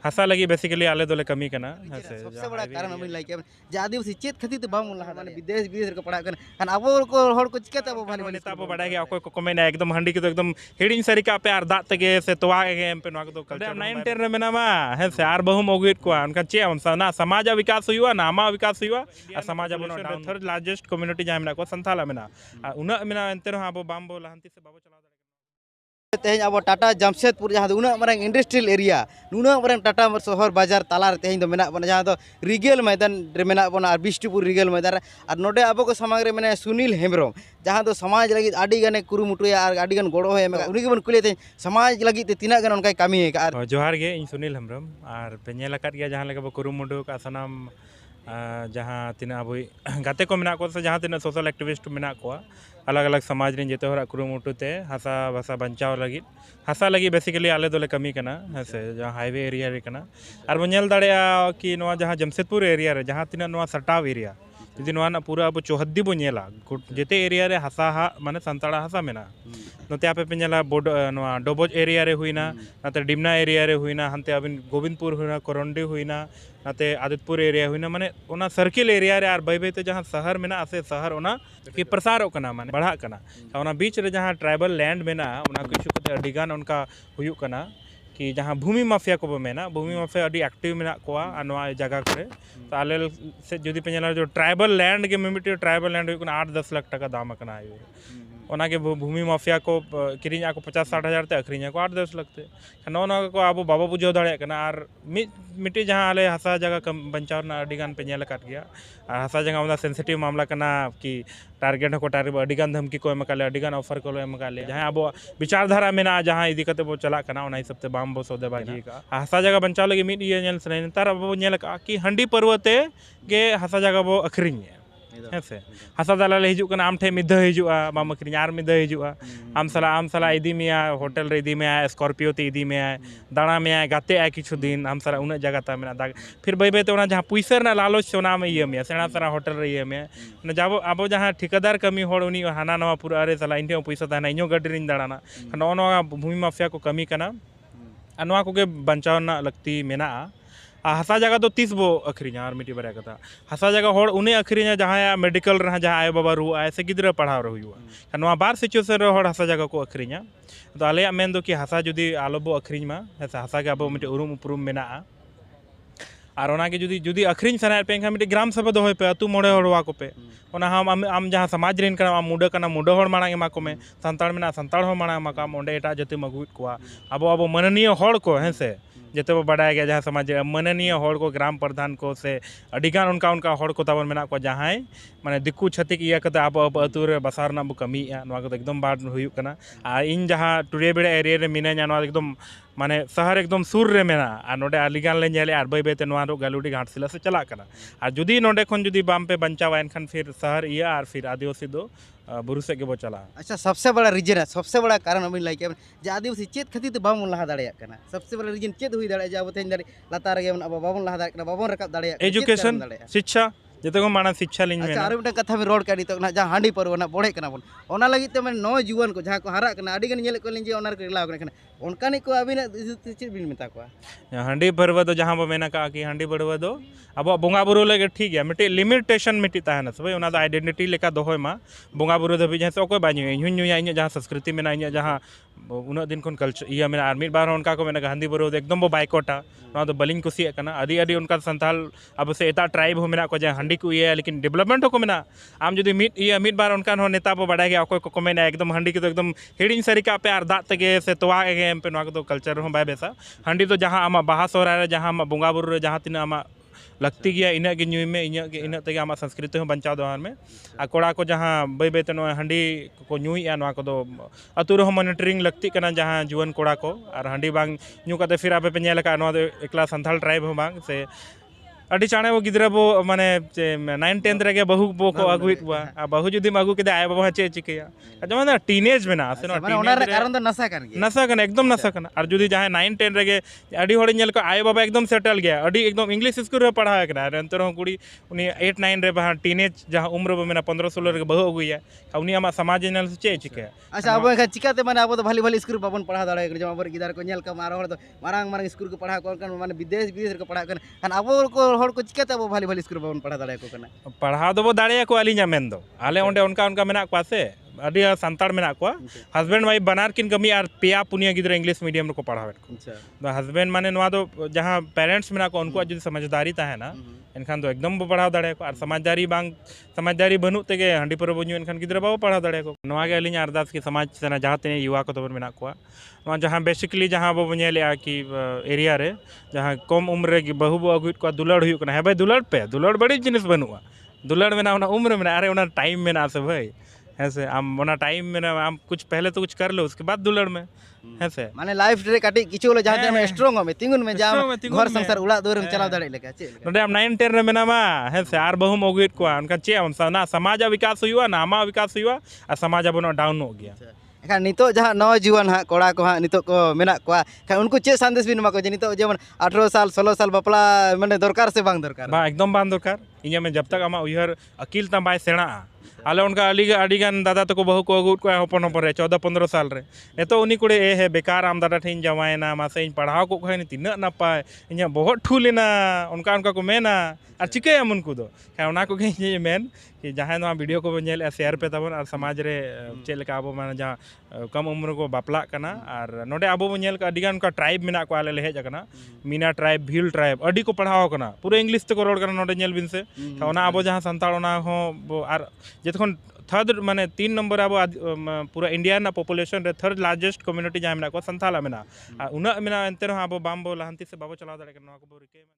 हसा लगी बेसिकली आले दोले कमी करना हसे सबसे बड़ा कारण हम लाइक जे आदिवासी चेत खातिर तो बाम लहा माने विदेश विदेश को पढ़ा kan abo ko hor ko chikata abo bhani नेता बो बड़ा गया कोई को मेना एकदम हंडी की तो एकदम हिडिंग सरिका पे आर दात तगे से तोवा के एम पे नवा को कल्चर 9 10 रे मेना मा है से आर बहु मोगित को उनका चे ना समाज विकास हुआ ना आमा विकास हुआ आ समाज बनो थर्ड लार्जेस्ट कम्युनिटी जहां मेना को संथाला मेना उना मेना एंते रहा अब बाम बो लहंती से बाबो चला तेज अब टाटा जमशेदपुर जहाँ उना मारंग इंडस्ट्रियल एरिया नुना मारंग टाटा शहर बाजार तालार तेज मेना बना जहाँ रिगेल मैदान रे मेना बना और बिष्टुपुर रिगेल मैदान और नोडे अब को समाज रे मेना सुनील हेम्ब्रम जहाँ तो समाज लगी आड़ी गाने कुरुमुटुया और आड़ी गान गोड़ो है उनी के बन कुले ते समाज लगी ते तिना गान उनका कमी है और जोहार गे इन सुनील हेम्ब्रम और पेनेल अकात गया जहाँ लगे कुरुमुटु का सनाम जहाँ तीना अब गाते को मेना को से जहाँ तीना सोशल एक्टिविस्ट मेना को अलग अलग समाज रे जेते हरा कुरुमुटु ते हसा भाषा बचाव लगी हसा लगी बेसिकली आले दोले कमी करना हेसे जहाँ हाईवे एरिया रे करना और बन नेल दाड़े कि नवा जहाँ जमशेदपुर एरिया रे जहाँ तीना नवा सटाव एरिया जुदी नवा ना पूरा अब चौहद्दी बो नेला जेते एरिया रे हसा हा माने संताड़ा हसा मेना नोते आपे पे नेला बोड नवा डोबोज एरिया रे हुईना नाते डिमना एरिया रे हुईना हंते अबिन गोविंदपुर हुईना कोरंडी हुईना नाते आदितपुर एरिया हुईना माने ओना सर्किल एरिया रे आर बाई बाई ते जहाँ शहर मेना आसे शहर ओना कि प्रसार कना माने बढ़ा कना ओना बीच रे जहाँ ट्राइबल लैंड मेना ओना किछु कते अडिगान उनका हुयु कना कि जहाँ भूमि माफिया को मेना भूमि माफिया अभी एक्टिव मेना कोआ नवा जगह करे तो आले से जुदी पे जो ट्राइबल लैंड के मिमिटी ट्राइबल लैंड हुई 8-10 लाख टका दाम कना ओना के भूमि माफिया को किरिंग को 50-60 हज़ार ते अखरीं को 8-10 लाख ते नोना को अब बाबा बुझाव दाड़े कना और मिट्टी जहाँ आले हसा जगह कम बचाव ना अडिगान पे नेल काट गया और हसा जगह उना सेंसिटिव मामला कना कि टारगेट को टारगेट अडिगान धमकी को एमकाले अडिगान ऑफर को एमकाले जहाँ अब विचारधारा मेना जहाँ इदी कते बो चला कना ओना हिसाब ते बाम बो सौदे बाजी का हसा जगह बचाव लगे मिट ये नेल सने तार अब नेल का कि हंडी पर्वते के हसा जगह बो अखरीं हेसे हसा दाला ले हिजुक आम ठे मिद हिजुआ बाम अखरीं आर मिद हिजुआ आम सला इदी मिया होटल रे इदी मिया स्कॉर्पियो ते इदी मिया दाड़ा मिया गाते आ किछु दिन आम सला उना जगह ता मेना दाग फिर बै बै ते ओना जहाँ पुइसर ना लालच सोना में ये मिया सेना सेना होटल रे ये मिया ना जाबो अब जहाँ ठेकेदार कमी होड़ उनी हाना नवा पूरा अरे सला इनटे पैसा ताना इनो गाड़ी रिन दाड़ाना नो नो भूमि माफिया को कमी कना नवा को के बचाव ना लगती मेना हसा जगह तो 30 बो अखरीं और मिट्टी बरा कथा हसा जगह होड़ उन्हें अखरीं जहाँ मेडिकल रहा जहाँ आयो बाबा रुआ ऐसे गिद्रा पढ़ाव रहुआ नवा बार सिचुएशन रे होड़ हसा जगह को अखरीं तो आले मेन दो कि हसा जुदी आलो बो अखरीं मा हसा के अब मिट्टी उरुम उपरुम मेना और ओना के जुदी अखरीं सना पे मिट्टी ग्राम सभा दोहय पे अतु मोड़े होड़वा को पे ओना हम आम जहाँ समाज रेन कना मुडा कना मुडा होड़ मांग एमा को में संताड़ मेना संताड़ हो मांग एमा का ओंडे एटा जति मगुत को अब मननीय होड़ को हेसे जेते बो बड़ा गया जहाँ समाज मननीय होड़ को ग्राम प्रधान को से अडिगान उनका उनका होड़ को तबन मेना को जहाँ माने दिक्कु छतिक इया कते अब अतु रे बसार ना बो कमी एकदम बार हुयुक कना आ इन जहाँ टुडे बेड़ा एरिया रे मिना एकदम माने शहर एकदम सुर रे मेना और नोडे अलिगान ले नेले और बै बैते गालुडी घाटसिला से चला कना और जुदी नोडे खन जुदी बाम पे बचावा एनखान फिर शहर इया और फिर आदिवासी दो बुरु से के बो चला अच्छा सबसे बड़ा रीजन है सबसे बड़ा कारण हम लाइक जे आदिवासी चेत खातिर तो बाम लहा दाड़े कना सबसे बड़ा रीजन चेत हुई दाड़े जाबो तेन दाड़े लातार गे अब बाबन लहा दाड़े बाबन रकब दाड़े एजुकेशन शिक्षा जेते को माना शिक्षा लिंग में अच्छा आरो मिटा कथा में रोड काडी तो ना जहाँ हांडी परवा ना बोड़े कना बन ओना लगी ते नौ जुवान को जहाँ को हरा कना अडी गन नेले को लिंजे ओना रे लाव कना उनका को अभी चेत बिन मेता को हांडी भरवा दो जहाँ बो मेना का कि हांडी भरवा दो अब बोंगा बुरु लगे ठीक है मिट्टी लिमिटेशन मिट्टी ताहना सब ओना दा आइडेंटिटी लेका दोहय मा बोंगा बुरु धबी जहाँ से ओको बानी इन इन जहाँ संस्कृति मेना इन जहाँ उन दिन खन कल्चर इया मेना मिड बार उनका को मेना हांडी बुरु एकदम बो बाइकॉटा ना तो बलिंग कुसिया कना आदि आदि उनका संथाल अब से एता ट्राइब हो मेना को जहाँ हांडी को इया लेकिन डेवलपमेंट हो को मेना आम जुदी मिड बार उनका हो नेता बो बड़ा गया अकोय को मेना एकदम हांडी के तो एकदम हिडिंग सरिका पे आर दात तगे से तोवा के एम पे तो कल्चर हो बाय बेसा हांडी तो जहाँ आमा बाहा सोहराय रे जहाँ आमा बोंगा बुरु रे जहाँ तीना आमा लगती गया इना के न्यूय में इन तेगे आमा संस्कृति हो बचाव दोहार में आ कोड़ा को जहाँ बै बैते हांडी को न्यूया नवा को दो अतु रे मॉनिटरिंग लगती कना जहाँ जुआन कोड़ा को और हांडी बांग न्यू कते फिर आपे पे नेल का नवा एकला संथाल ट्राइब हो बांग से अड़ी चाणे वो गिद्रा बो माने 9 10 रेगे बहु बो को अगुइत बा आ बहु जुदी अगु केदे आय बाबा चे चिकया जमा टीनेज मेना आसे माने ओना रे कारण तो नशा कान गया नशा कना एकदम नशा कना और जुदी जहां 9 10 रेगे अड़ी होड़ नेल को आय बाबा एकदम सेटल गया अड़ी एकदम इंग्लिश स्कूल रे पढ़ा कना एंतर हो कुड़ी उनी 8 9 रे बहा टीनेज जहां उम्र बो मेना 15 16 रे बहु अगुया उनी आमा समाज नेल से चे चिकया अच्छा अब एखा चिकाते माने अब तो भाली भाली स्कूल बाबन पढ़ा दाड़े जमा बर गिदार को नेल का मारो हड़ तो मारांग मारांग स्कूल को पढ़ा कोन माने विदेश को पढ़ा कन खान अब को हड़ को चिकाते अब भाली भाली स्कूल बाबन पढ़ा दाड़े को कना पढ़ा दो दाड़े को अलिया मेन दो आले ओंडे उनका मेना को से अड़ी संताड़ मेना को हस्बैंड वाइफ बनार किन कमी और पेया पुनिया गिद्रा इंग्लिश मीडियम को पढ़ावे को अच्छा हस्बैंड माने नवा दो जहां पेरेंट्स मेना को उनको जो समझदारी ताहेना एनखान तो एकदम बो पढ़ाव दाड़े को और समझदारी बनु तेगे हंडी पर बनु एनखान गिद्रा बाबो पढ़ाव दाड़े को नवा के अलिया अरदास की समाज सेना जहां तेने युवा को तबर मेना को नवा जहां बेसिकली जहां बो नेले कि एरिया रे जहां कम उम्र रे बहु बो अगुत को दुलड़ हुई है भाई दुलड़ पे दुलड़ बड़ी जिनिस बनुआ दुलड़ में ना उम्र में अरे उना टाइम में ना से भाई ऐसे आम ओना टाइम में ना आम कुछ पहले तो कुछ कर लो उसके बाद दुलड़ में ऐसे माने लाइफ रे काटी किछु लो जहां में स्ट्रांग में तिंगुन में जा स्ट्रांग में, तिंगुन घर में। संसार उड़ा दूर में चलाव दाड़े लेका चे नोडे आम 9 10 रे मेना मा ऐसे आर बहु मोगित को उनका चे ना समाज विकास हुआ ना आमा विकास हुआ और समाज अब डाउन हो गया एखान नितो जहां नव जीवन हा कोड़ा को हा नितो को मेना को खान उनको चे संदेश बिन माको जे नितो जेमन 18 साल 16 साल बपला माने दरकार से बांग दरकार बा एकदम बांध दरकार इया में जब तक आमा उयहर अकील ता बाय सेणा आले उनका अलीगान दादा तक बहु को अगुत को हपन हपन रे 14 15 साल रे नेतो उनी कुड़े ए है बेकार आम दादा ठेन जमायना मासे इन पढ़ाव को खैन तिना नपाय इया बहुत ठुलेना उनका को मेना और चिके उनको दो उना को के मेन कि जहां ना वीडियो को नेल शेयर पे तबन और समाज रे चेलका अब माने जहां कम उम्र को बापला कना और नोडे अब नेल का अडिगान का ट्राइब मेना को आले हेज कना मीना ट्राइब भील ट्राइब अडी को पढ़ाव कना पूरा इंग्लिश ते को रोड कना नोडे नेल बिन से ओना अब जहां संताल ओना हो और जेतखन थर्ड माने 3 नंबर अब पूरा इंडिया ना पॉपुलेशन रे थर्ड लार्जेस्ट कम्युनिटी जहां मेना को संथाला मेना उना मेना एंते अब बाम्बो लहंती से बाबो चला दाड़े कना को रिके